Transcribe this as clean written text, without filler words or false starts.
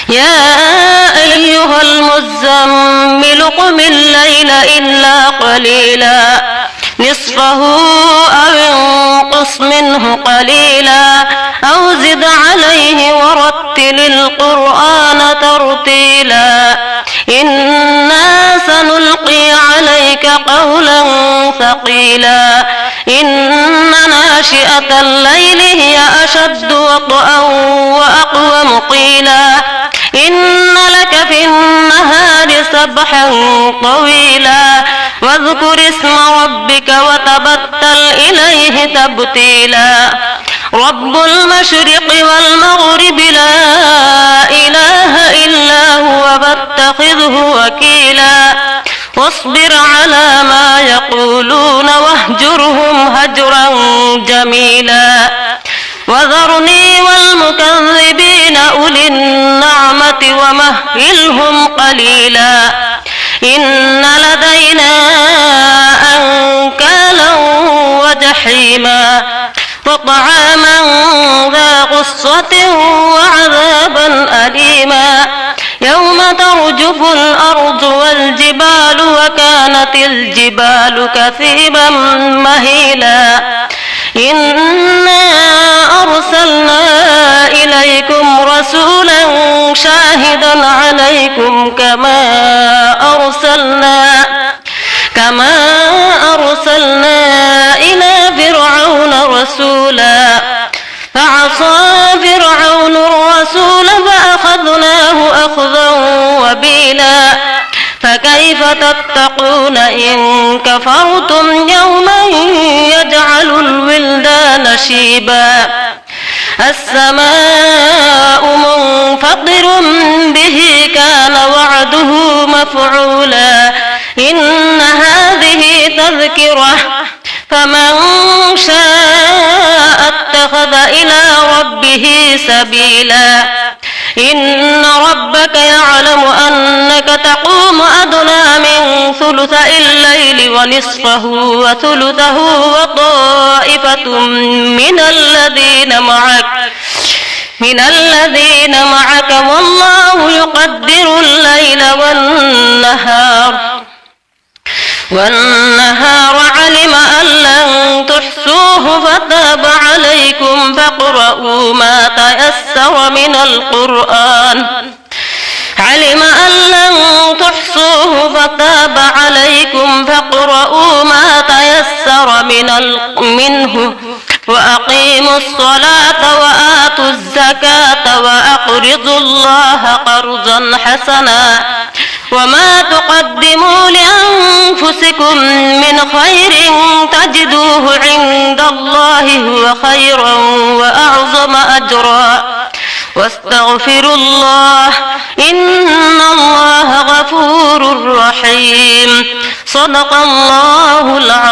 يا أيها المزمل قم الليل إلا قليلا نصفه أو انقص منه قليلا أو زد عليه ورتل القرآن ترتيلا إنا سنلقي عليك قولا ثقيلا إن ناشئة الليل هي أشد وطئا وأقوم قيلا إن لك في النهار سبحا طويلا واذكر اسم ربك وتبتل إليه تبتيلا رب المشرق والمغرب لا إله إلا هو فاتخذه وكيلا واصبر على ما يقولون واهجرهم هجرا جميلا وذرني والمكذبين أولي النعمة ومهلهم قليلا إن لدينا أنكالا وجحيما وطعاما ذا غصة وعذابا أليما يوم ترجف الأرض والجبال وكانت الجبال كثيبا مهيلا إنا أرسلنا إليكم رسولا شاهدا عليكم كما أرسلنا إلى فرعون رسولا فعصى فرعون الرسول فأخذناه أخذا وبيلا فكيف تتقون إن كفرتم يوما يجعل الولدان شيبا السماء منفطر به كان وعده مفعولا إن هذه تذكرة فمن شاء اتخذ إلى ربه سبيلا إن ربك يعلم أنك تقوم أدنى من ثلثي الليل ونصفه وثلثه وطائفة من الذين معك والله يقدر الليل والنهار علم أن لن تحصوه فتاب عليكم فاقرؤوا ما تيسر من القرآن علم أن لن تحصوه فتاب عليكم فاقرؤوا ما تيسر منه وأقيموا الصلاة وآتوا الزكاة وأقرضوا الله قرضا حسنا وما تقدموا لأنفسكم من خير تجدوه عند الله هو خيرا وأعظم أجرا واستغفروا الله إن الله غفور رحيم صدق الله العظيم.